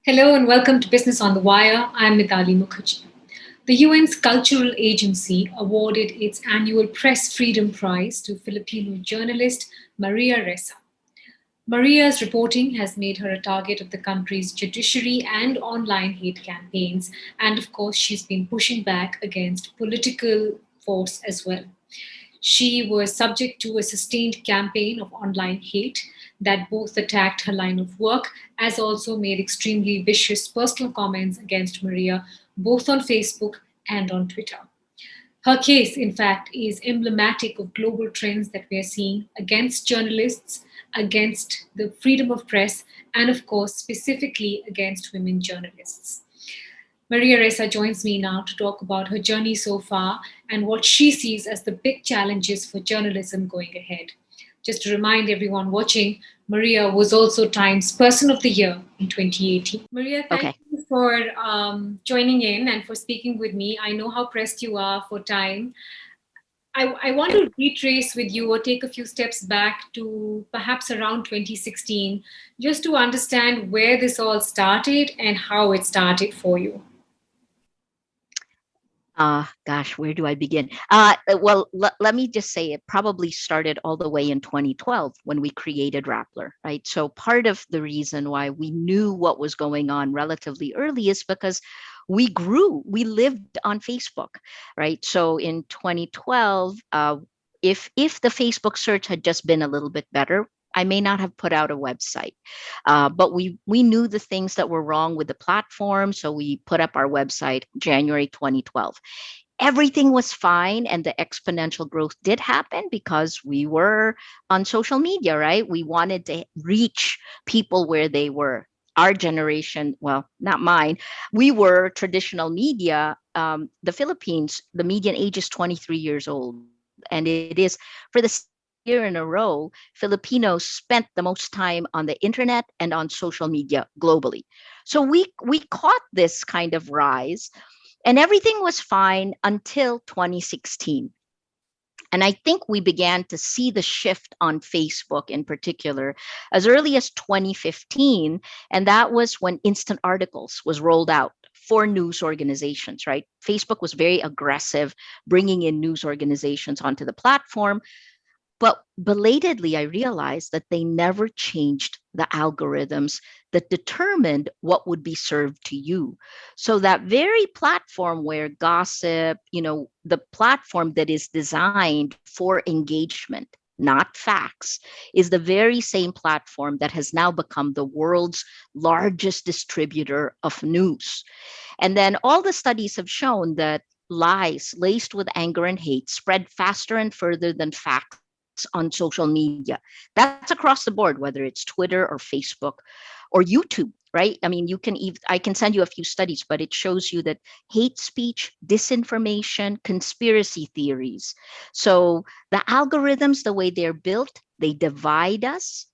Hello and welcome to Business on the Wire. I'm Mitali Mukherjee. The UN's Cultural Agency awarded its annual Press Freedom Prize to Filipino journalist Maria Ressa. Maria's reporting has made her a target of the country's judiciary and online hate campaigns, and of course, she's been pushing back against political force as well. She was subject to a sustained campaign of online hate that both attacked her line of work as also made extremely vicious personal comments against Maria, both on Facebook and on Twitter. Her case, in fact, is emblematic of global trends that we are seeing against journalists, against the freedom of press, and of course, specifically against women journalists. Maria Ressa joins me now to talk about her journey so far and what she sees as the big challenges for journalism going ahead. Just to remind everyone watching, Maria was also Times Person of the Year in 2018. Maria, thank you for joining in and for speaking with me. I know how pressed you are for time. I want to retrace with you or take a few steps back to perhaps around 2016, just to understand where this all started and how it started for you. Gosh, where do I begin? Let me just say it probably started all the way in 2012 when we created Rappler, right? So part of the reason why we knew what was going on relatively early is because we lived on Facebook, right? So in 2012, if the Facebook search had just been a little bit better, I may not have put out a website, but we knew the things that were wrong with the platform, so we put up our website January 2012. Everything was fine, and the exponential growth did happen because we were on social media, right? We wanted to reach people where they were. Our generation, well, not mine, we were traditional media. The Philippines, the median age is 23 years old, and it is for the year in a row, Filipinos spent the most time on the internet and on social media globally. So we caught this kind of rise, and everything was fine until 2016. And I think we began to see the shift on Facebook in particular as early as 2015. And that was when instant articles was rolled out for news organizations, right? Facebook was very aggressive, bringing in news organizations onto the platform. But belatedly, I realized that they never changed the algorithms that determined what would be served to you. So that very platform where gossip, the platform that is designed for engagement, not facts, is the very same platform that has now become the world's largest distributor of news. And then all the studies have shown that lies laced with anger and hate spread faster and further than facts on social media. That's across the board, whether it's Twitter or Facebook or YouTube, right? I mean, I can send you a few studies, but it shows you that hate speech, disinformation, conspiracy theories. So the algorithms, the way they're built, they divide us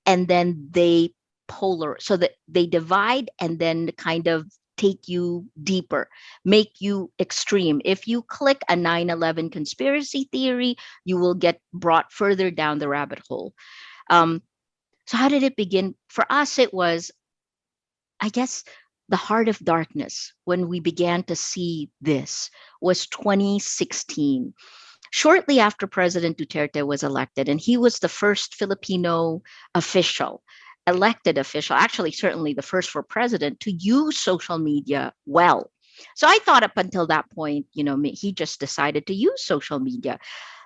and then so that they divide and then kind of take you deeper, make you extreme. If you click a 9/11 conspiracy theory, you will get brought further down the rabbit hole. So how did it begin? For us, it was, I guess, the heart of darkness when we began to see this was 2016. Shortly after President Duterte was elected, and he was the first Filipino elected official, actually certainly the first for president to use social media well. So I thought up until that point, he just decided to use social media.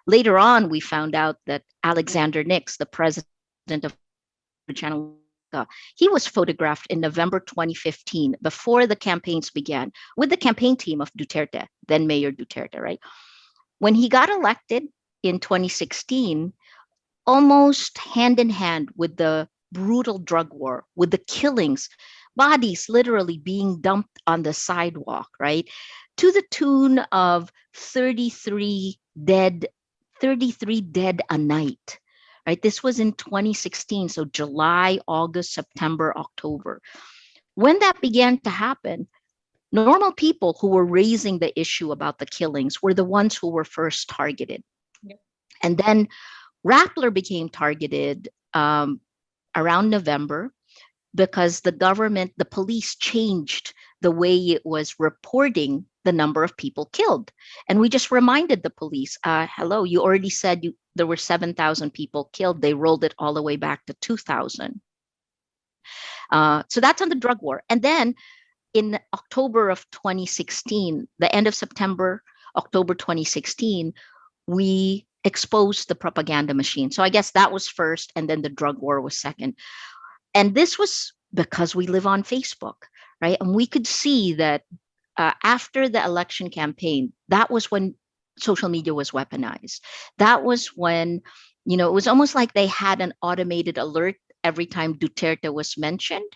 Later on, we found out that Alexander Nix, the president of Channel, he was photographed in November 2015 before the campaigns began with the campaign team of Duterte, then Mayor Duterte, right? When he got elected in 2016, almost hand in hand with the brutal drug war, with the killings, bodies literally being dumped on the sidewalk, right? To the tune of 33 dead a night, right? This was in 2016, so July, August, September, October. When that began to happen, normal people who were raising the issue about the killings were the ones who were first targeted. Yep. And then Rappler became targeted around November because the government, the police changed the way it was reporting the number of people killed. And we just reminded the police, hello, you already said there were 7,000 people killed. They rolled it all the way back to 2,000. So that's on the drug war. And then in October of 2016, the end of September, October 2016, we exposed the propaganda machine. So I guess that was first, and then the drug war was second. And this was because we live on Facebook, right? And we could see that after the election campaign, that was when social media was weaponized. That was when, it was almost like they had an automated alert every time Duterte was mentioned.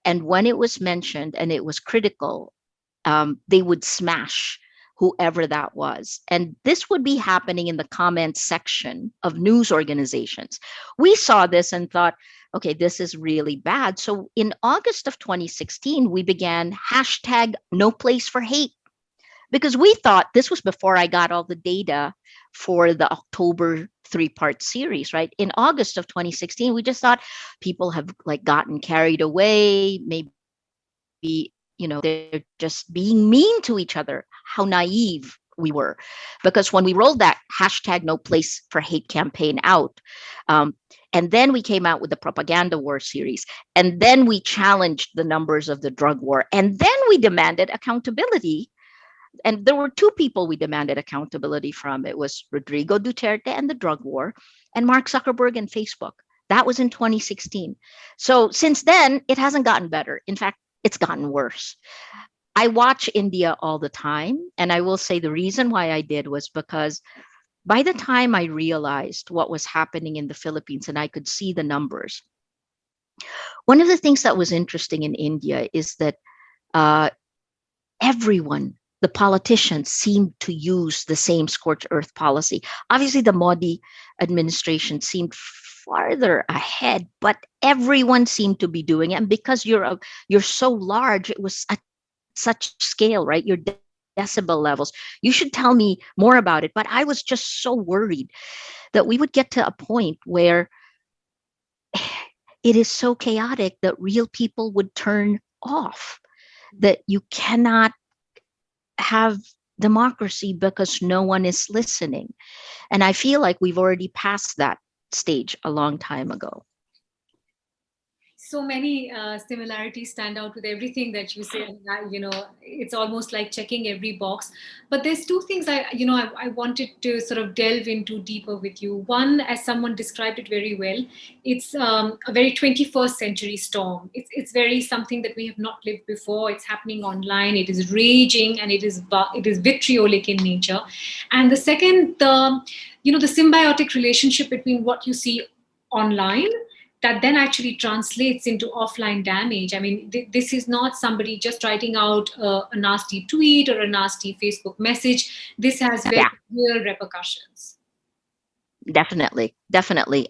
And when it was mentioned and it was critical, they would smash whoever that was. And this would be happening in the comments section of news organizations. We saw this and thought, okay, this is really bad. So in August of 2016, we began hashtag no place for hate, because we thought, this was before I got all the data for the October 3-part series, right? In August of 2016, we just thought people have like gotten carried away. Maybe, they're just being mean to each other. How naive we were. Because when we rolled that hashtag no place for hate campaign out, and then we came out with the propaganda war series, and then we challenged the numbers of the drug war, and then we demanded accountability. And there were two people we demanded accountability from. It was Rodrigo Duterte and the drug war, and Mark Zuckerberg and Facebook. That was in 2016. So since then, it hasn't gotten better. In fact, it's gotten worse. I watch India all the time. And I will say the reason why I did was because by the time I realized what was happening in the Philippines and I could see the numbers, one of the things that was interesting in India is that everyone, the politicians, seemed to use the same scorched earth policy. Obviously, the Modi administration seemed farther ahead, but everyone seemed to be doing it. And because you're so large, it was at such scale, right? Your decibel levels. You should tell me more about it. But I was just so worried that we would get to a point where it is so chaotic that real people would turn off, that you cannot have democracy because no one is listening. And I feel like we've already passed that stage a long time ago. So many similarities stand out with everything that you say. It's almost like checking every box. But there's two things I wanted to sort of delve into deeper with you. One, as someone described it very well, it's a very 21st century storm. It's very something that we have not lived before. It's happening online. It is raging, and it is vitriolic in nature. And the second, the symbiotic relationship between what you see online that then actually translates into offline damage. I mean, this is not somebody just writing out a nasty tweet or a nasty Facebook message. This has very real repercussions. Definitely.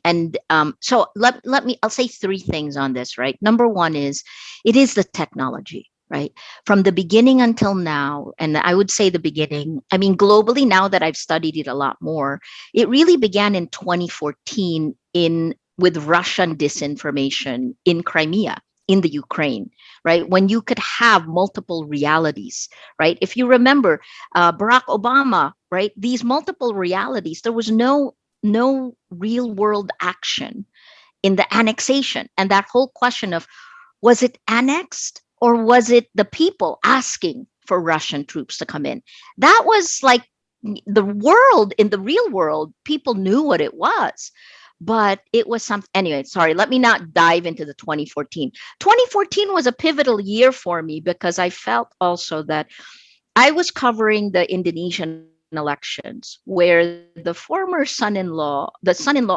And so I'll say three things on this, right? Number one is, it is the technology, right? From the beginning until now, and I would say the beginning, I mean, globally, now that I've studied it a lot more, it really began in 2014 with Russian disinformation in Crimea, in the Ukraine, right? When you could have multiple realities, right? If you remember Barack Obama, right? These multiple realities, there was no real world action in the annexation. And that whole question of, was it annexed or was it the people asking for Russian troops to come in? That was like the world, in the real world, people knew what it was. But it was something, anyway, sorry, let me not dive into the 2014. 2014 was a pivotal year for me because I felt also that I was covering the Indonesian elections where the son-in-law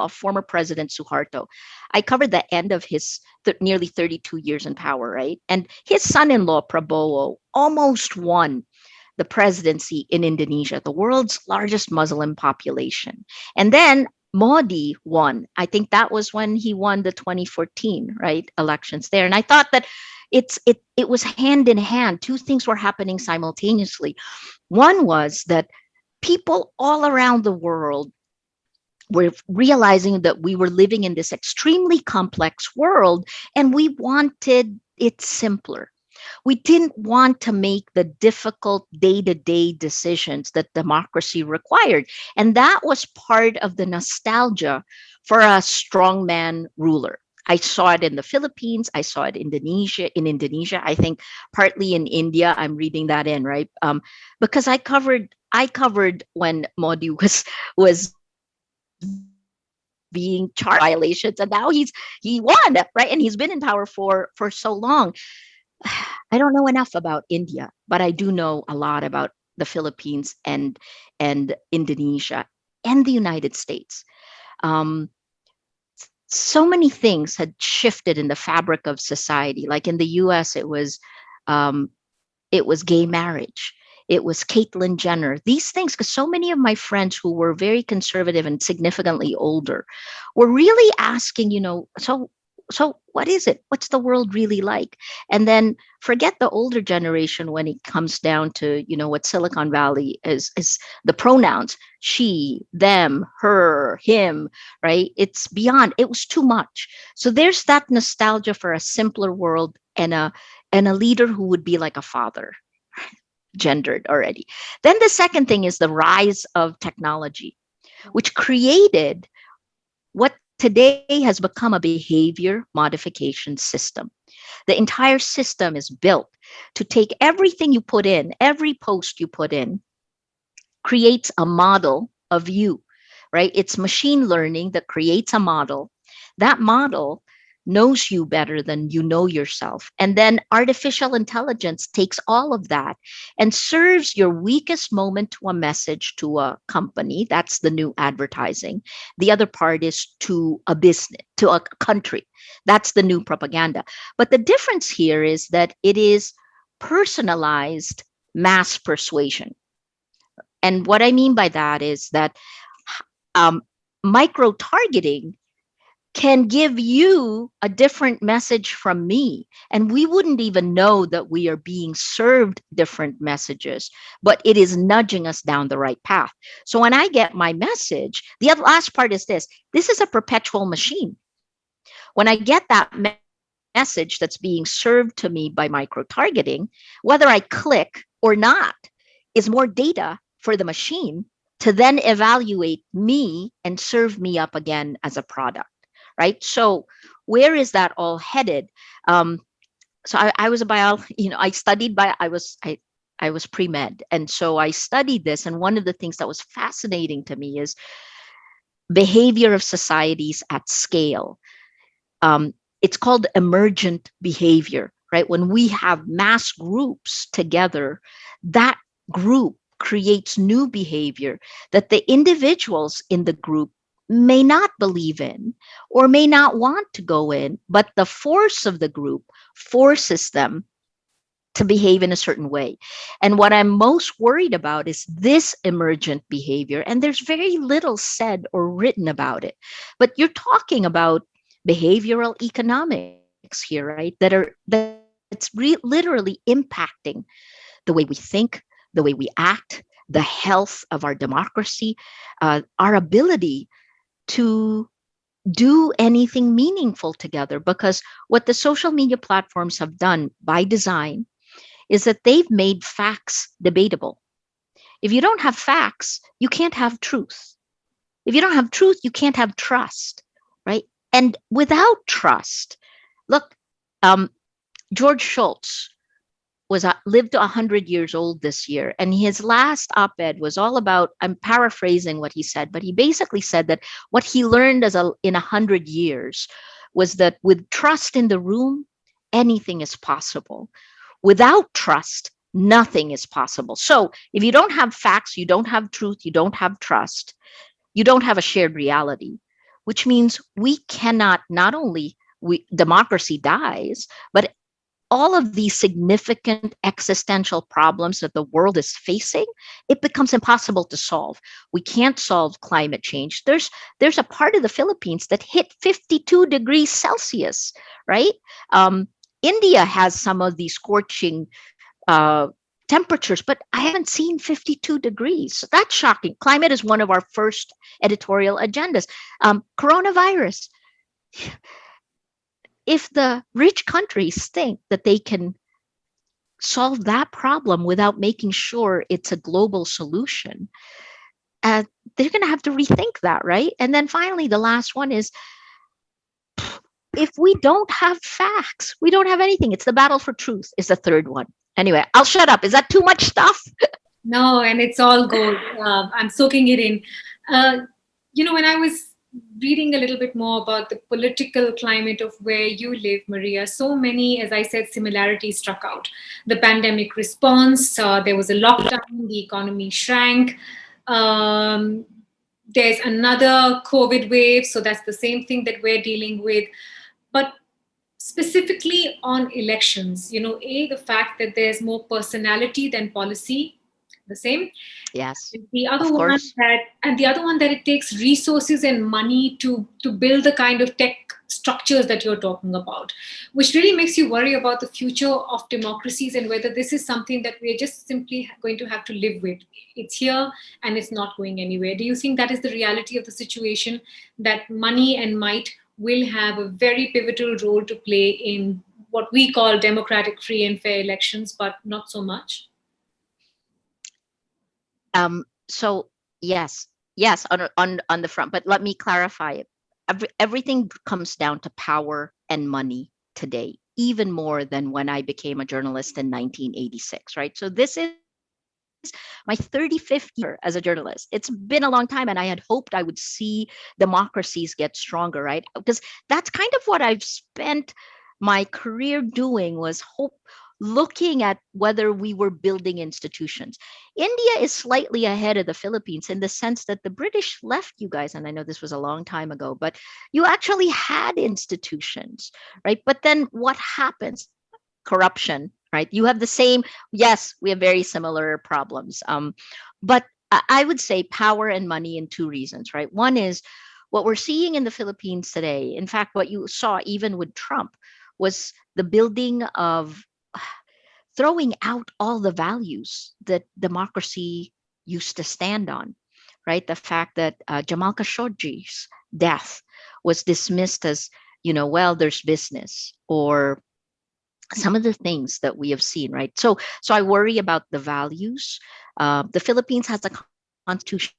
of former President Suharto, I covered the end of his nearly 32 years in power, right? And his son-in-law, Prabowo, almost won the presidency in Indonesia, the world's largest Muslim population. And then Modi won. I think that was when he won the 2014, right, elections there. And I thought that it was hand in hand. Two things were happening simultaneously. One was that people all around the world we're realizing that we were living in this extremely complex world, and we wanted it simpler. We didn't want to make the difficult day-to-day decisions that democracy required. And that was part of the nostalgia for a strongman ruler. I saw it in the Philippines. I saw it in Indonesia. I think partly in India. I'm reading that in, right? Because I covered when Modi was being charged with violations, and now he won, right? And he's been in power for so long. I don't know enough about India, but I do know a lot about the Philippines and Indonesia and the United States. Um, so many things had shifted in the fabric of society. Like in the U.S., um, it was gay marriage. It was Caitlyn Jenner. These things, because so many of my friends who were very conservative and significantly older were really asking, so what is it? What's the world really like? And then forget the older generation when it comes down to, what Silicon Valley is the pronouns she, them, her, him, right? It's beyond, it was too much. So there's that nostalgia for a simpler world and a leader who would be like a father, gendered already. Then the second thing is the rise of technology, which created what today has become a behavior modification system. The entire system is built to take everything you put in, every post you put in, creates a model of you, right? It's machine learning that creates a model. That model knows you better than you know yourself. And then artificial intelligence takes all of that and serves your weakest moment to a message to a company. That's the new advertising. The other part is to a business, to a country. That's the new propaganda. But the difference here is that it is personalized mass persuasion. And what I mean by that is that um, micro targeting can give you a different message from me. And we wouldn't even know that we are being served different messages, but it is nudging us down the right path. So when I get my message, the other last part is this is a perpetual machine. When I get that message that's being served to me by micro targeting, whether I click or not, is more data for the machine to then evaluate me and serve me up again as a product, right? So where is that all headed? Um, so I was a I studied I was pre-med, and so I studied this. And one of the things that was fascinating to me is behavior of societies at scale. Um, it's called emergent behavior, right? When we have mass groups together, that group creates new behavior that the individuals in the group may not believe in or may not want to go in, but the force of the group forces them to behave in a certain way. And what I'm most worried about is this emergent behavior. And there's very little said or written about it. But you're talking about behavioral economics here, right? That's literally impacting the way we think, the way we act, the health of our democracy, our ability to do anything meaningful together. Because what the social media platforms have done by design is that they've made facts debatable. If you don't have facts, you can't have truth. If you don't have truth, you can't have trust, right? And without trust, look, um, George Shultz lived to 100 years old this year, and his last op-ed was all about, I'm paraphrasing what he said, but he basically said that what he learned in 100 years was that with trust in the room, anything is possible. Without trust, nothing is possible. So if you don't have facts, you don't have truth, you don't have trust, you don't have a shared reality, which means we cannot, not only democracy dies, but all of these significant existential problems that the world is facing, it becomes impossible to solve. We can't solve climate change. There's a part of the Philippines that hit 52 degrees Celsius, right? India has some of these scorching uh, temperatures, but I haven't seen 52 degrees. So that's shocking. Climate is one of our first editorial agendas. Coronavirus. If the rich countries think that they can solve that problem without making sure it's a global solution, uh, they're going to have to rethink that, right? And then finally, the last one is, if we don't have facts, we don't have anything. It's the battle for truth is the third one. Anyway, I'll shut up. Is that too much stuff? No, and it's all gold. I'm soaking it in. Uh, when I was reading a little bit more about the political climate of where you live, Maria, so many, as I said, similarities struck out. The pandemic response, there was a lockdown, the economy shrank. Um, there's another COVID wave, so that's the same thing that we're dealing with. But specifically on elections, the fact that there's more personality than policy, the same. Yes, The other of one course. that it takes resources and money to build the kind of tech structures that you're talking about, which really makes you worry about the future of democracies and whether this is something that we're just simply going to have to live with. It's here and it's not going anywhere. Do you think that is the reality of the situation, that money and might will have a very pivotal role to play in what we call democratic, free and fair elections, but not so much? So yes, yes, on the front. But let me clarify it. Everything comes down to power and money today, even more than when I became a journalist in 1986. Right. So this is my 35th year as a journalist. It's been a long time, and I had hoped I would see democracies get stronger. Right, because that's kind of what I've spent my career doing, was looking at whether we were building institutions. India is slightly ahead of the Philippines in the sense that the British left you guys, and I know this was a long time ago, but you actually had institutions, right? But then what happens? Corruption, right? You have the same, yes, we have very similar problems. But I would say power and money in two reasons, right? One is what we're seeing in the Philippines today. In fact, what you saw even with Trump was the building of throwing out all the values that democracy used to stand on, right? The fact that Jamal Khashoggi's death was dismissed as, well, there's business, or some of the things that we have seen, right? So I worry about the values. The Philippines has a constitution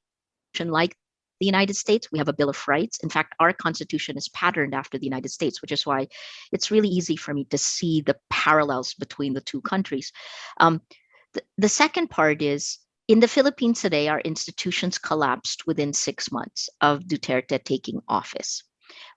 like the United States. We have a Bill of Rights. In fact, our constitution is patterned after the United States, which is why it's really easy for me to see the parallels between the two countries. Um, the second part is, in the Philippines today, our institutions collapsed within 6 months of Duterte taking office.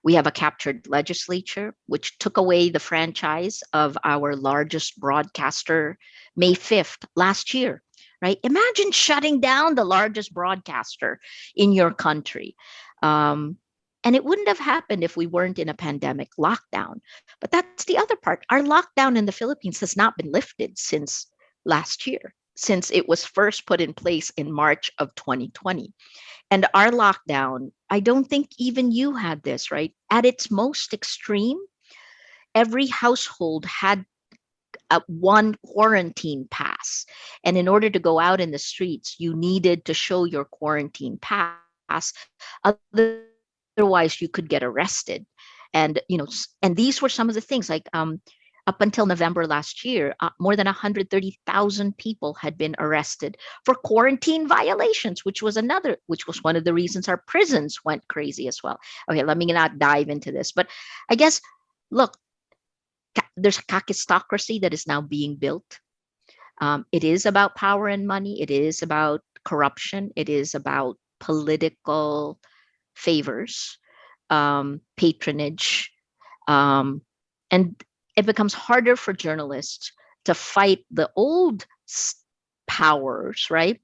We have a captured legislature, which took away the franchise of our largest broadcaster May 5th last year, right? Imagine shutting down the largest broadcaster in your country. Um, and it wouldn't have happened if we weren't in a pandemic lockdown. But that's the other part. Our lockdown in the Philippines has not been lifted since last year, since it was first put in place in March of 2020. And our lockdown, I don't think even you had this, right? At its most extreme, every household had one quarantine pass. And in order to go out in the streets, you needed to show your quarantine pass. Otherwise, you could get arrested. And these were some of the things like, up until November last year, more than 130,000 people had been arrested for quarantine violations, which was one of the reasons our prisons went crazy as well. Okay, let me not dive into this, but I guess, look, there's a kakistocracy that is now being built. It is about power and money. It is about corruption. It is about political favors, patronage, um, and it becomes harder for journalists to fight the old powers, right?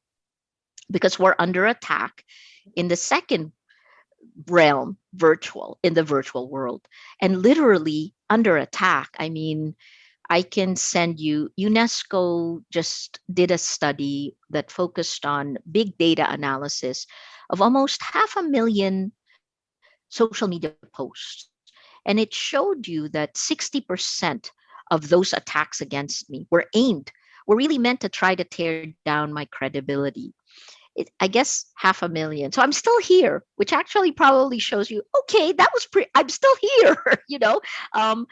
Because we're under attack in the second realm, in the virtual world, and literally under attack. I mean, I can send you, UNESCO just did a study that focused on big data analysis of almost 500,000 social media posts. And it showed you that 60% of those attacks against me were aimed were really meant to try to tear down my credibility. I guess 500,000. So I'm still here, which actually probably shows you, okay, that was pretty, I'm still here, you know? Um,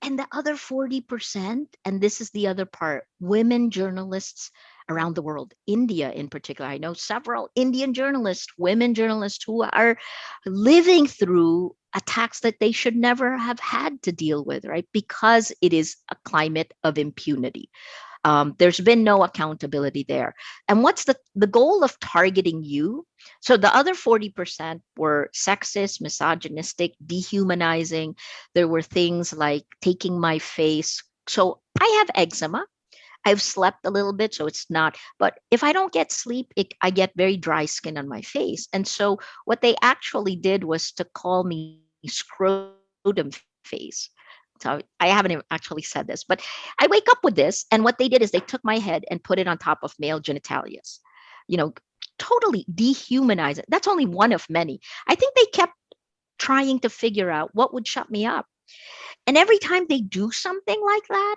and the other 40%, and this is the other part, women journalists around the world, India in particular. I know several Indian journalists, women journalists who are living through attacks that they should never have had to deal with, right? Because it is a climate of impunity. There's been no accountability there. And what's the goal of targeting you? So the other 40% were sexist, misogynistic, dehumanizing. There were things like taking my face. So I have eczema. I've slept a little bit, so it's not. But if I don't get sleep, I get very dry skin on my face. And so what they actually did was to call me scrotum face. So I haven't even actually said this, but I wake up with this. And what they did is they took my head and put it on top of male genitalias, you know, totally dehumanize it. That's only one of many. I think they kept trying to figure out what would shut me up. And every time they do something like that,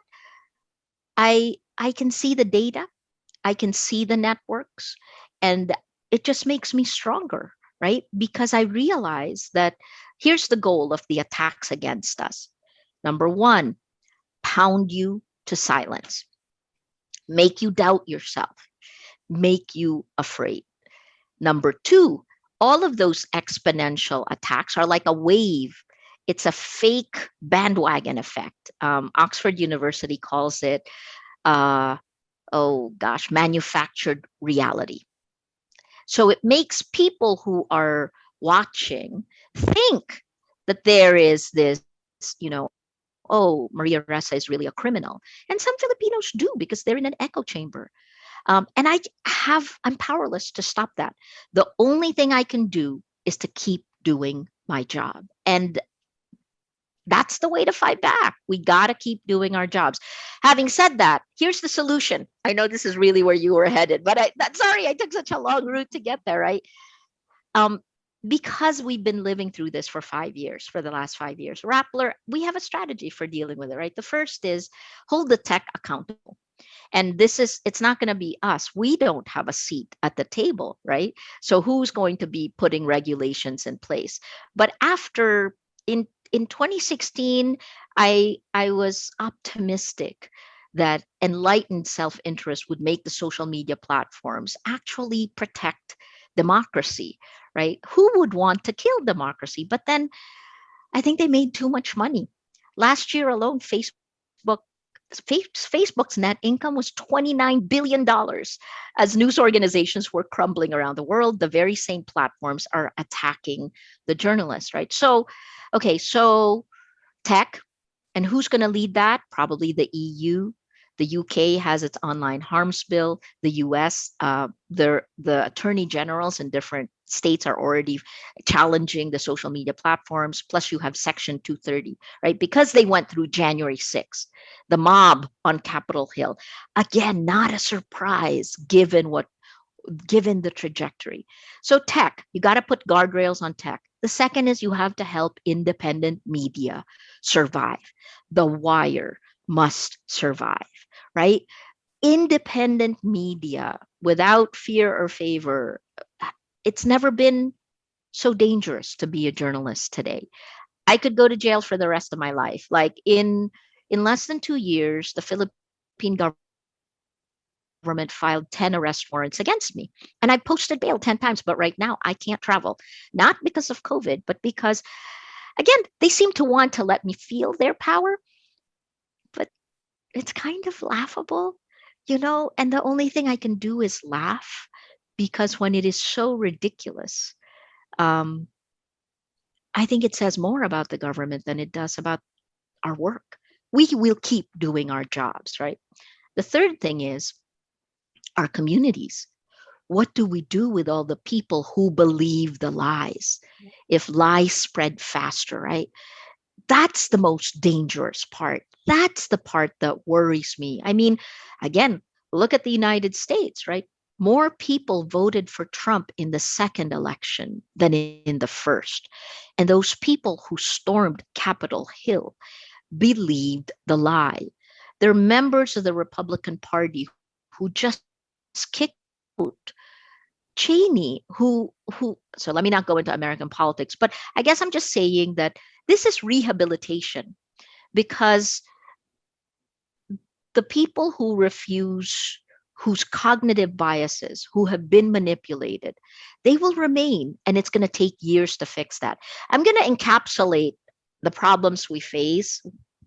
I can see the data, I can see the networks, and it just makes me stronger, right? Because I realize that here's the goal of the attacks against us. Number one, pound you to silence, make you doubt yourself, make you afraid. Number two, all of those exponential attacks are like a wave. It's a fake bandwagon effect. Oxford University calls it, uh, oh gosh, manufactured reality. So it makes people who are watching think that there is this, oh, Maria Ressa is really a criminal. And some Filipinos do because they're in an echo chamber. I'm powerless to stop that. The only thing I can do is to keep doing my job. And that's the way to fight back. We got to keep doing our jobs. Having said that, here's the solution. I know this is really where you were headed, but sorry, I took such a long route to get there, right? Um, because we've been living through this for 5 years, for the last 5 years, Rappler, we have a strategy for dealing with it, right? The first is hold the tech accountable. And it's not going to be us. We don't have a seat at the table, right? So who's going to be putting regulations in place? But after in 2016, I was optimistic that enlightened self-interest would make the social media platforms actually protect democracy, right? Who would want to kill democracy? But then I think they made too much money. Last year alone, Facebook's net income was $29 billion as news organizations were crumbling around the world. The very same platforms are attacking the journalists, right? So, okay, so tech, and who's going to lead that? Probably the EU. The UK has its online harms bill. The US, the attorney generals in different states are already challenging the social media platforms. Plus, you have Section 230, right? Because they went through January 6th, the mob on Capitol Hill. Again, not a surprise given the trajectory. So tech, you got to put guardrails on tech. The second is you have to help independent media survive. The Wire must survive, right? Independent media without fear or favor, it's never been so dangerous to be a journalist today. I could go to jail for the rest of my life. Like in less than 2 years, the Philippine government filed 10 arrest warrants against me. And I posted bail 10 times, but right now I can't travel. Not because of COVID, but because, again, they seem to want to let me feel their power, but it's kind of laughable, and the only thing I can do is laugh because when it is so ridiculous, um, I think it says more about the government than it does about our work. We will keep doing our jobs, right? The third thing is our communities. What do we do with all the people who believe the lies? If lies spread faster, right? That's the most dangerous part. That's the part that worries me. I mean, again, look at the United States, right? More people voted for Trump in the second election than in the first. And those people who stormed Capitol Hill believed the lie. They're members of the Republican Party who just kicked out Cheney, who so let me not go into American politics, but I guess I'm just saying that this is rehabilitation because the people who refuse, whose cognitive biases, who have been manipulated, they will remain, and it's going to take years to fix that. I'm going to encapsulate the problems we face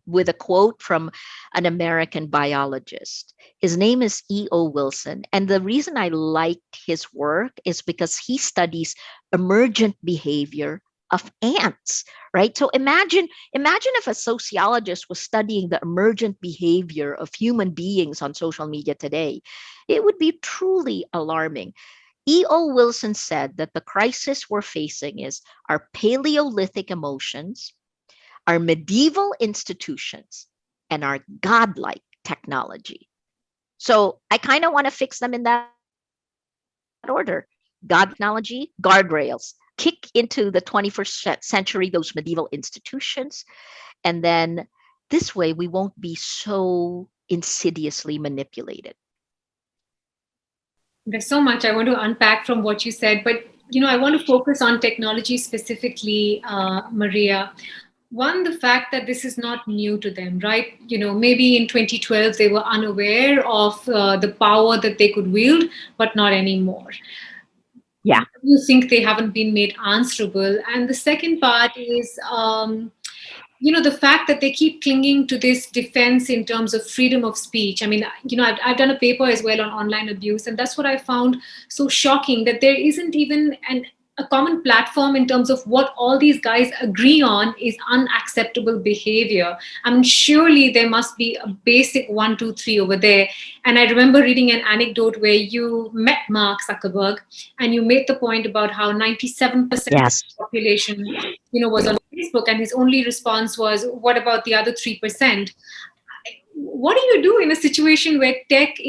with a quote from an American biologist. His name is E.O. Wilson. And the reason I liked his work is because he studies emergent behavior of ants, right? So imagine if a sociologist was studying the emergent behavior of human beings on social media today. It would be truly alarming. E.O. Wilson said that the crisis we're facing is our Paleolithic emotions, our medieval institutions, and our godlike technology. So I kind of want to fix them in that order. God technology, guardrails, kick into the 21st century those medieval institutions, and then this way we won't be so insidiously manipulated. There's so much I want to unpack from what you said, but I want to focus on technology specifically, Maria. One, the fact that this is not new to them, right? Maybe in 2012 they were unaware of the power that they could wield, but not anymore. Yeah. You think they haven't been made answerable? And the second part is, the fact that they keep clinging to this defense in terms of freedom of speech. I mean, I've done a paper as well on online abuse, and that's what I found so shocking, that there isn't even a common platform in terms of what all these guys agree on is unacceptable behavior. I mean, surely there must be a basic 1, 2, 3 over there. And I remember reading an anecdote where you met Mark Zuckerberg and you made the point about how 97% of Yes. the population, was on Facebook, and his only response was, "What about the other 3%?" What do you do in a situation where tech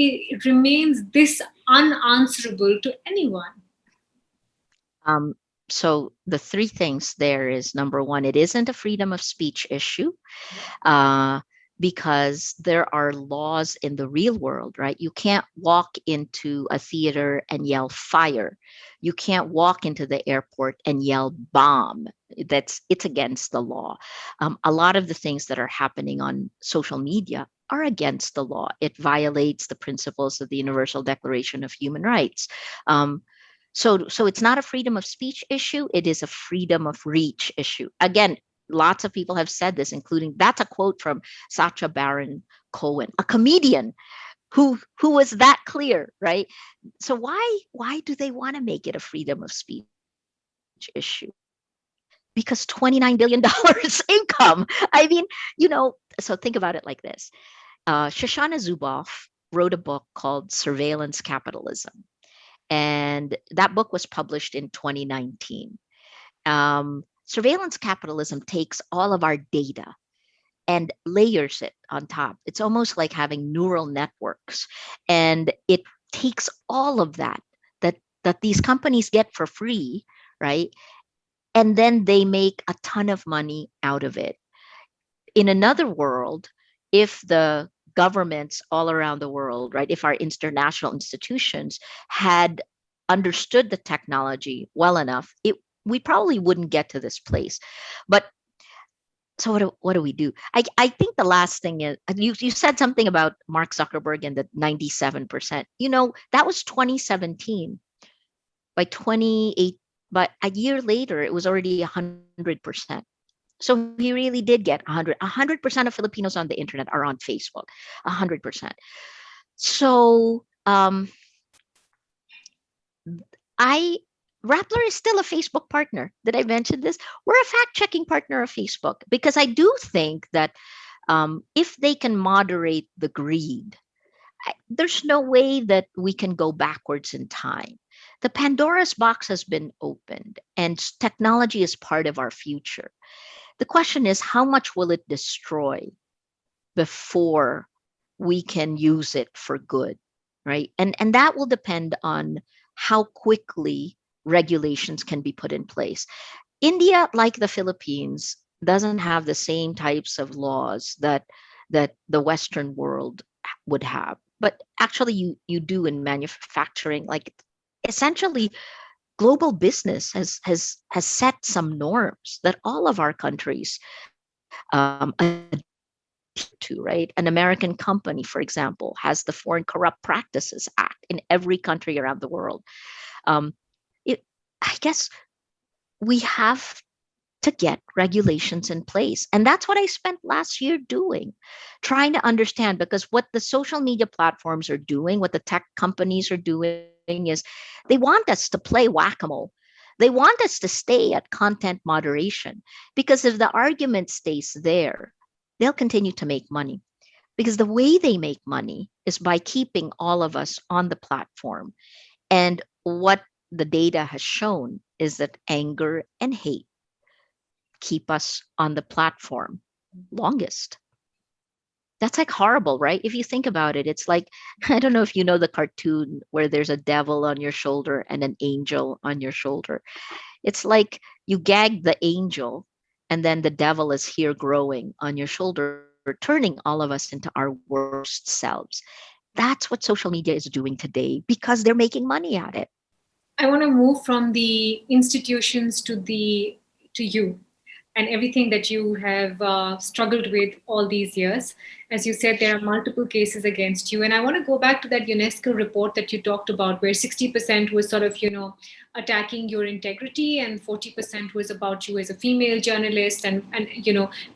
remains this unanswerable to anyone? Um, so the three things there is number one, it isn't a freedom of speech issue. Uh, because there are laws in the real world, right? You can't walk into a theater and yell fire. You can't walk into the airport and yell bomb. It's against the law. A lot of the things that are happening on social media are against the law. It violates the principles of the Universal Declaration of Human Rights. So it's not a freedom of speech issue. It is a freedom of reach issue. Again, lots of people have said this, including, that's a quote from Sacha Baron Cohen, a comedian who was that clear, right? So why do they want to make it a freedom of speech issue? Because $29 billion income. I mean, so think about it like this. Shoshana Zuboff wrote a book called Surveillance Capitalism. And that book was published in 2019. Surveillance capitalism takes all of our data and layers it on top. It's almost like having neural networks, and it takes all of that these companies get for free, right? And then they make a ton of money out of it. In another world, if the governments all around the world, right, if our international institutions had understood the technology well enough, we probably wouldn't get to this place. But so what do we do? I think the last thing is, you said something about Mark Zuckerberg and the 97%. That was 2017. By 28, but a year later, it was already 100%. So he really did get 100% of Filipinos on the internet are on Facebook, 100%. So I Rappler is still a Facebook partner. Did I mention this? We're a fact-checking partner of Facebook because I do think that if they can moderate the greed, there's no way that we can go backwards in time. The Pandora's box has been opened, and technology is part of our future. The question is, how much will it destroy before we can use it for good, right? And that will depend on how quickly regulations can be put in place. India, like the Philippines, doesn't have the same types of laws that that the Western world would have. But actually, you do in manufacturing. Like essentially, global business has set some norms that all of our countries adhere to. Right, an American company, for example, has the Foreign Corrupt Practices Act in every country around the world. Um, it, I guess we have to get regulations in place. And that's what I spent last year doing, trying to understand, because what the social media platforms are doing, what the tech companies are doing is they want us to play whack-a-mole. They want us to stay at content moderation, because if the argument stays there, they'll continue to make money. Because the way they make money is by keeping all of us on the platform. And what the data has shown is that anger and hate keep us on the platform longest. That's like horrible, right? If you think about it, it's like, I don't know if you know the cartoon where there's a devil on your shoulder and an angel on your shoulder. It's like you gag the angel, and then the devil is here growing on your shoulder, turning all of us into our worst selves. That's what social media is doing today because they're making money at it. I want to move from the institutions to the to you and everything that you have struggled with all these years. As you said, there are multiple cases against you, and I want to go back to that UNESCO report that you talked about, where 60% was sort of attacking your integrity, and 40% was about you as a female journalist, and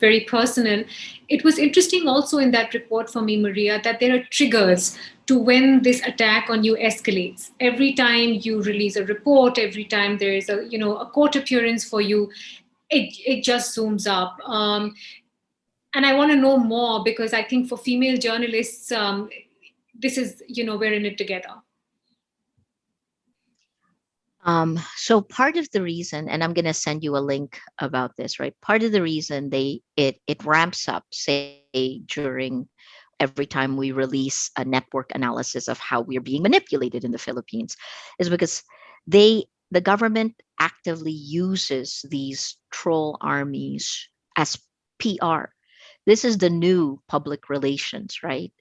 very personal. It was interesting also in that report for me, Maria, that there are triggers to when this attack on you escalates. Every time you release a report, every time there is a court appearance for you, it just zooms up. And I want to know more, because I think for female journalists, this is, we're in it together. So part of the reason, and I'm going to send you a link about this, right? Part of the reason it ramps up, say during every time we release a network analysis of how we are being manipulated in the Philippines, is because the government actively uses these troll armies as PR. This is the new public relations, right?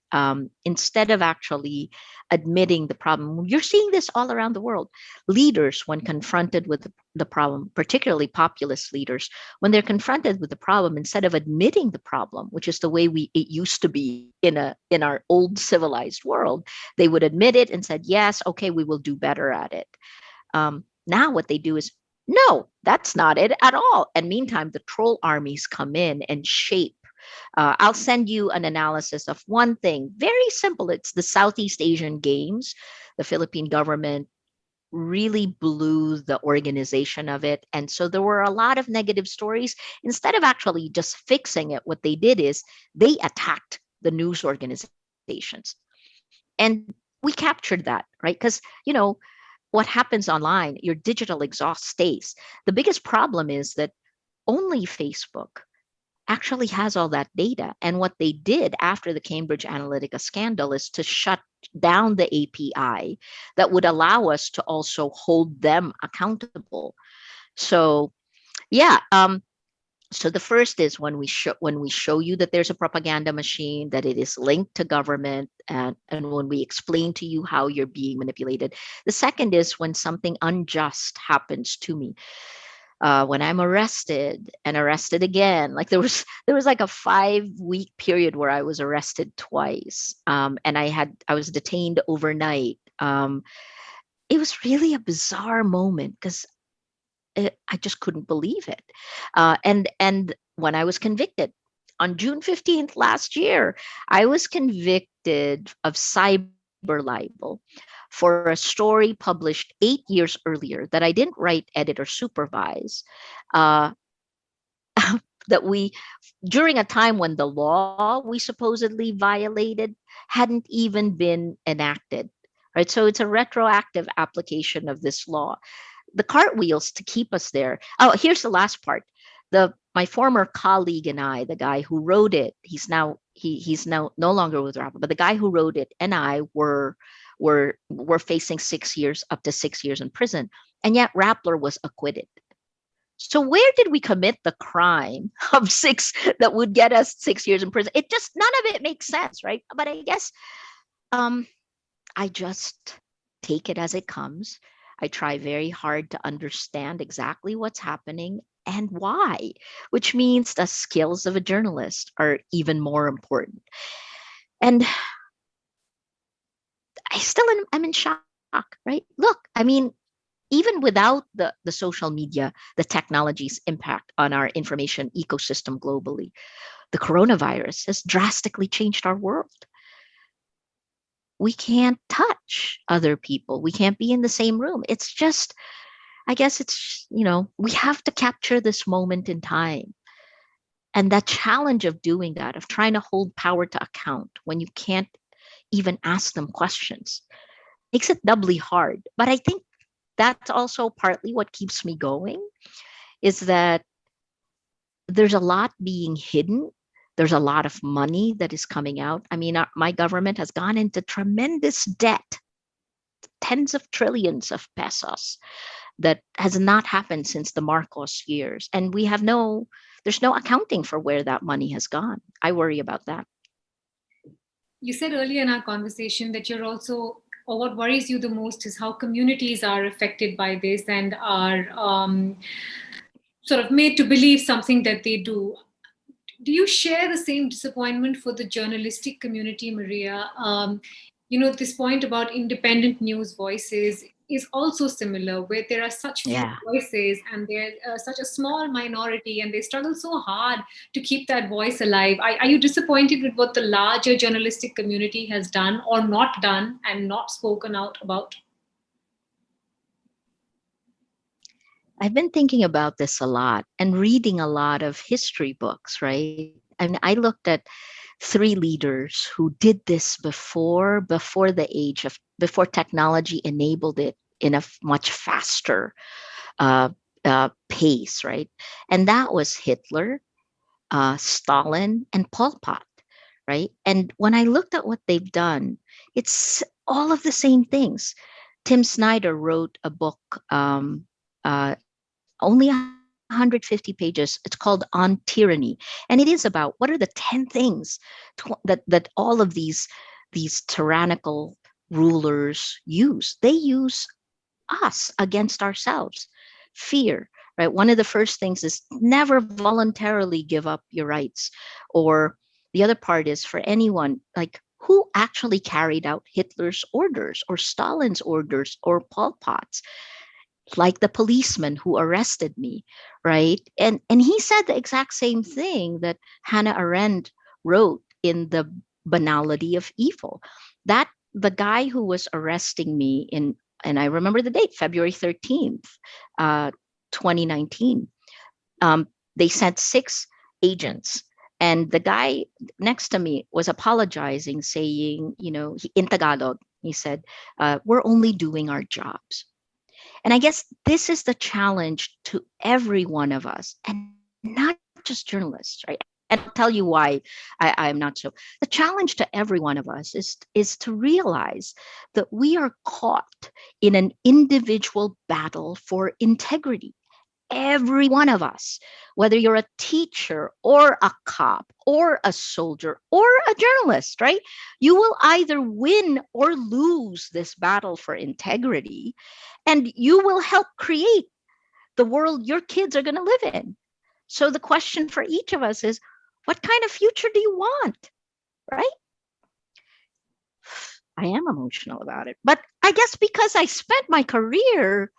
Instead of actually admitting the problem, you're seeing this all around the world. Leaders, when confronted with the problem, particularly populist leaders, when they're confronted with the problem, instead of admitting the problem, which is the way it used to be in our old civilized world, they would admit it and said, "Yes, okay, we will do better at it." Now what they do is, no, that's not it at all. And meantime, the troll armies come in and shape. I'll send you an analysis of one thing, very simple. It's the Southeast Asian Games. The Philippine government really blew the organization of it. And so there were a lot of negative stories. Instead of actually just fixing it, what they did is they attacked the news organizations. And we captured that, right? Because, what happens online, your digital exhaust stays. The biggest problem is that only Facebook actually has all that data. And what they did after the Cambridge Analytica scandal is to shut down the API that would allow us to also hold them accountable. So, yeah. So the first is when we show you that there's a propaganda machine, that it is linked to government, and when we explain to you how you're being manipulated. The second is when something unjust happens to me. When I'm arrested and arrested again, like there was like a 5-week period where I was arrested twice, and I was detained overnight. It was really a bizarre moment because I just couldn't believe it. And when I was convicted on June 15th last year, I was convicted of cyber libel for a story published 8 years earlier that I didn't write, edit, or supervise. Uh, that we, during a time when the law we supposedly violated hadn't even been enacted. Right. So it's a retroactive application of this law, the cartwheels to keep us there. Oh, here's the last part. The My former colleague and I, the guy who wrote it, he's now no longer with Rappler, but the guy who wrote it and I were facing 6 years, up to 6 years in prison, and yet Rappler was acquitted. So where did we commit the crime of six that would get us 6 years in prison? It just, none of it makes sense, right? But I guess um, I just take it as it comes. I try very hard to understand exactly what's happening and why, which means the skills of a journalist are even more important. And I'm in shock, right? Look, I mean, even without the social media, the technology's impact on our information ecosystem globally, the coronavirus has drastically changed our world. We can't touch other people. We can't be in the same room. It's just, I guess it's, we have to capture this moment in time. And that challenge of doing that, of trying to hold power to account when you can't even ask them questions, makes it doubly hard. But I think that's also partly what keeps me going, is that there's a lot being hidden. There's a lot of money that is coming out. I mean, my government has gone into tremendous debt, tens of trillions of pesos, that has not happened since the Marcos years. And there's no accounting for where that money has gone. I worry about that. You said earlier in our conversation that you're also, or what worries you the most is how communities are affected by this and are sort of made to believe something that they do. Do you share the same disappointment for the journalistic community, Maria? This point about independent news voices is also similar, where there are such few Yeah. voices and they're such a small minority, and they struggle so hard to keep that voice alive. Are you disappointed with what the larger journalistic community has done or not done and not spoken out about? I've been thinking about this a lot and reading a lot of history books, right? I mean, I looked at three leaders who did this before technology enabled it in a much faster uh, pace, right? And that was Hitler, Stalin, and Pol Pot, right? And when I looked at what they've done, it's all of the same things. Tim Snyder wrote a book, only 150 pages. It's called On Tyranny, and it is about what are the 10 things that all of these tyrannical rulers use. They use us against ourselves. Fear, right? One of the first things is never voluntarily give up your rights. Or the other part is, for anyone, like, who actually carried out Hitler's orders or Stalin's orders or Pol Pot's, like the policeman who arrested me, right? And he said the exact same thing that Hannah Arendt wrote in The Banality of Evil. That the guy who was arresting me in, and I remember the date, February 13th, uh, 2019. They sent 6 agents, and the guy next to me was apologizing, saying, in Tagalog, he said, "We're only doing our jobs." And I guess this is the challenge to every one of us, and not just journalists, right? And I'll tell you why I'm not so. The challenge to every one of us is to realize that we are caught in an individual battle for integrity. Every one of us, whether you're a teacher or a cop or a soldier or a journalist, right? You will either win or lose this battle for integrity, and you will help create the world your kids are going to live in. So the question for each of us is, what kind of future do you want, right? I am emotional about it, but I guess because I spent my career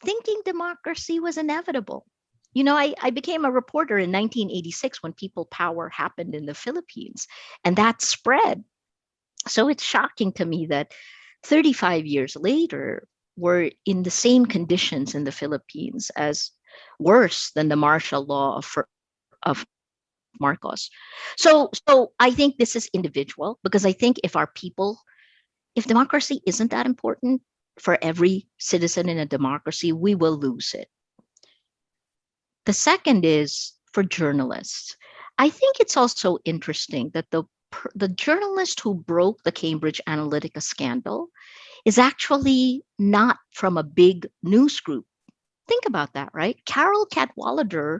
thinking democracy was inevitable. I became a reporter in 1986 when People Power happened in the Philippines, and that spread. So it's shocking to me that 35 years later, we're in the same conditions in the Philippines, as worse than the martial law of Marcos. So I think this is individual, because I think if democracy isn't that important for every citizen in a democracy, we will lose it. The second is for journalists. I think it's also interesting that the journalist who broke the Cambridge Analytica scandal is actually not from a big news group. Think about that, right? Carol Cadwalader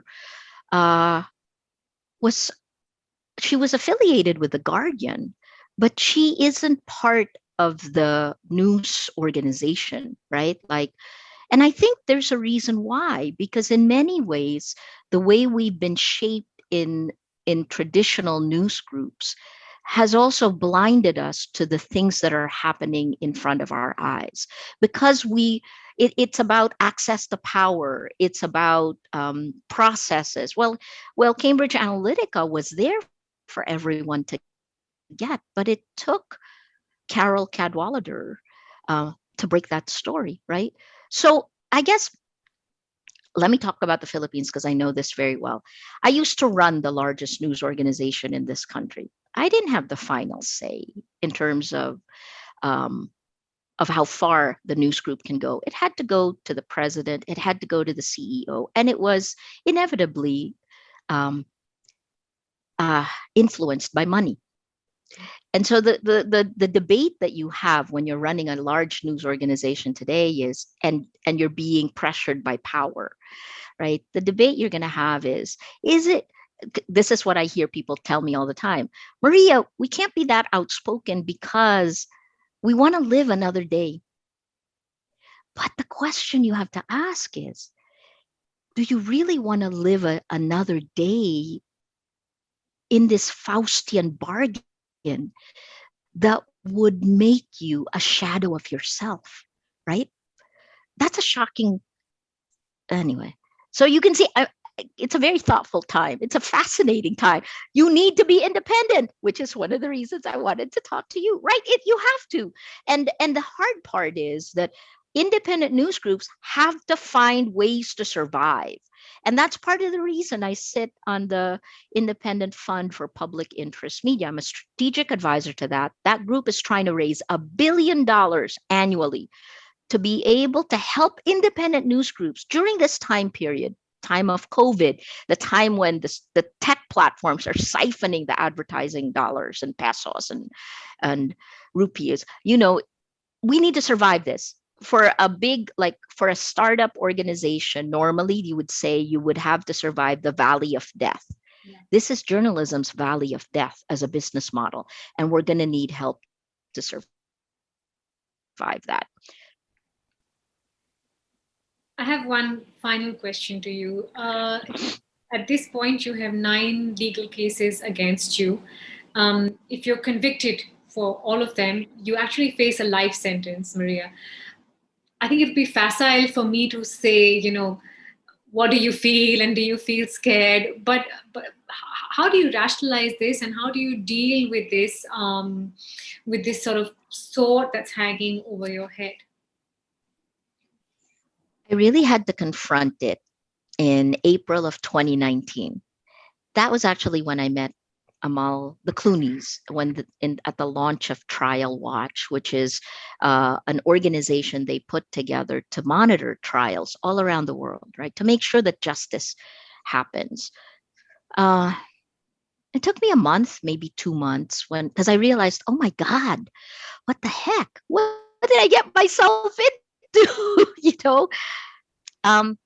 uh, was she was affiliated with the Guardian, but she isn't part of the news organization, right? Like, and I think there's a reason why, because in many ways, the way we've been shaped in traditional news groups has also blinded us to the things that are happening in front of our eyes, because it's about access to power, it's about processes. Well, Cambridge Analytica was there for everyone to get, but it took Carol Cadwalader to break that story, right? So I guess, let me talk about the Philippines because I know this very well. I used to run the largest news organization in this country. I didn't have the final say in terms um, of how far the news group can go. It had to go to the president, it had to go to the CEO, and it was inevitably um, influenced by money. And so the debate that you have when you're running a large news organization today is, and you're being pressured by power, right? The debate you're going to have is it, this is what I hear people tell me all the time, Maria, we can't be that outspoken because we want to live another day. But the question you have to ask is, do you really want to live another day in this Faustian bargain that would make you a shadow of yourself, right? That's a shocking, anyway. So you can see, it's a very thoughtful time. It's a fascinating time. You need to be independent, which is one of the reasons I wanted to talk to you, right? You have to. And the hard part is that independent news groups have to find ways to survive. And that's part of the reason I sit on the Independent Fund for Public Interest Media. I'm a strategic advisor to that. That group is trying to raise $1 billion annually to be able to help independent news groups during this time period, time of COVID, the time when the tech platforms are siphoning the advertising dollars and pesos and rupees. We need to survive this. For a big, like for a startup organization, normally you would say you would have to survive the valley of death. Yeah. This is journalism's valley of death as a business model, and we're going to need help to survive that. I have one final question to you. At this point, you have 9 legal cases against you. If you're convicted for all of them, you actually face a life sentence, Maria. I think it'd be facile for me to say, what do you feel and do you feel scared? But how do you rationalize this and how do you deal with this sort of sword that's hanging over your head? I really had to confront it in April of 2019. That was actually when I met Amal, the Clooney's, at the launch of Trial Watch, which is an organization they put together to monitor trials all around the world, right? To make sure that justice happens. Uh, it took me a month, maybe 2 months, because I realized, oh my God, what the heck? What did I get myself into? Um,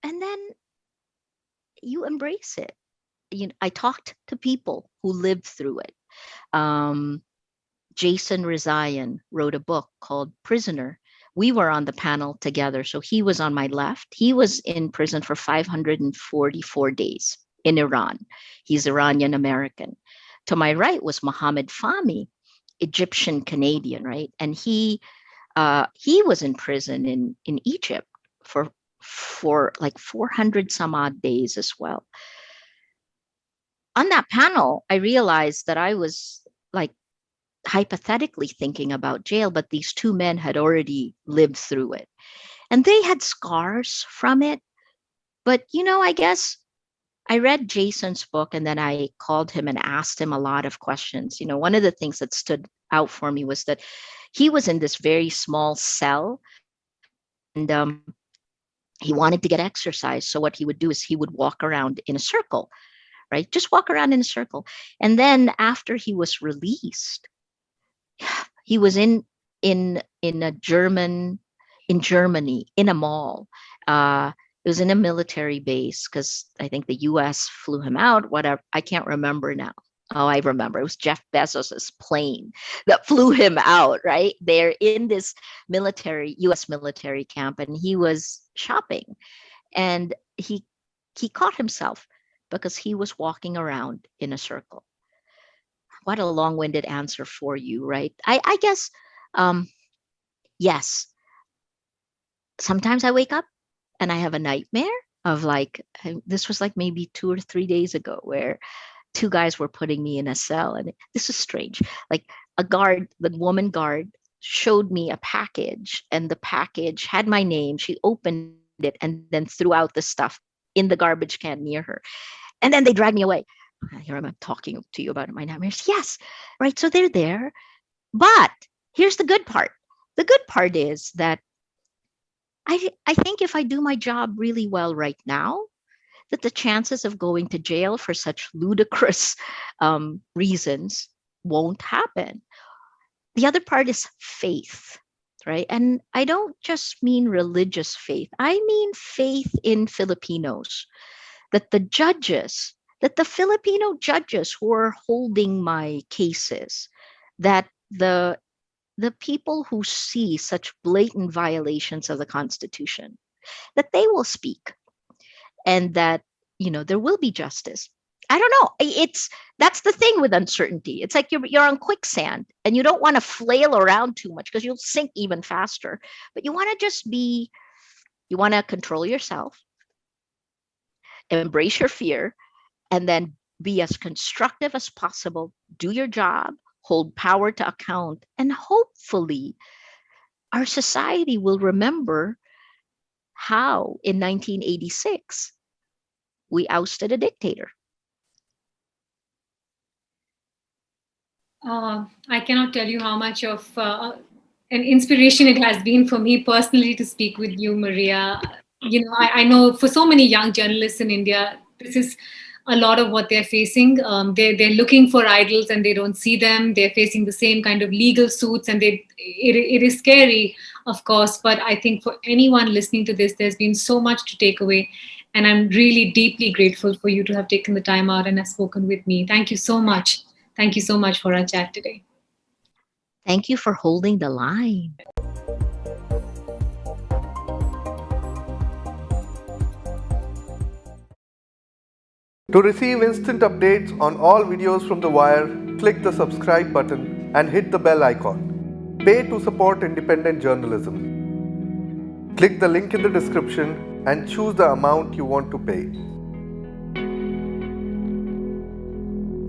and then you embrace it. I talked to people who lived through it. Um, Jason Rezaian wrote a book called Prisoner. We were on the panel together. So he was on my left. He was in prison for 544 days in Iran. He's Iranian American. To my right was Mohammed Fahmy, Egyptian Canadian, right? And he was in prison in Egypt for like 400 some odd days as well. On that panel, I realized that I was like hypothetically thinking about jail, but these two men had already lived through it and they had scars from it. But, I guess I read Jason's book and then I called him and asked him a lot of questions. One of the things that stood out for me was that he was in this very small cell and he wanted to get exercise. So what he would do is he would walk around in a circle, right? Just walk around in a circle. And then after he was released, he was in a German in Germany in a mall. It was in a military base because I think the US flew him out, whatever. I can't remember now. Oh, I remember. It was Jeff Bezos's plane that flew him out, right? They're in this US military camp, and he was shopping. And he caught himself because he was walking around in a circle. What a long-winded answer for you, right? I guess um, yes. Sometimes I wake up and I have a nightmare of like this was like maybe 2 or 3 days ago where two guys were putting me in a cell, and this is strange. Like the woman guard showed me a package, and the package had my name. She opened it and then threw out the stuff in the garbage can near her. And then they dragged me away. Here I'm talking to you about my nightmares. Yes. Right. So they're there. But here's the good part. The good part is that I think if I do my job really well right now, that the chances of going to jail for such ludicrous reasons won't happen. The other part is faith, right? And I don't just mean religious faith. I mean faith in Filipinos, that the Filipino judges who are holding my cases, that the people who see such blatant violations of the Constitution, that they will speak, and that there will be justice. I don't know. That's the thing with uncertainty. It's like you're on quicksand and you don't want to flail around too much because you'll sink even faster. But you want to you want to control yourself, embrace your fear, and then be as constructive as possible. Do your job, hold power to account, and hopefully our society will remember how in 1986 we ousted a dictator. I cannot tell you how much of an inspiration it has been for me personally to speak with you, Maria. I know for so many young journalists in India, this is a lot of what they're facing. They're looking for idols and they don't see them. They're facing the same kind of legal suits, and it is scary, of course. But I think for anyone listening to this, there's been so much to take away. And I'm really deeply grateful for you to have taken the time out and have spoken with me. Thank you so much. Thank you so much for our chat today. Thank you for holding the line. To receive instant updates on all videos from The Wire, click the subscribe button and hit the bell icon. Pay to support independent journalism. Click the link in the description and choose the amount you want to pay.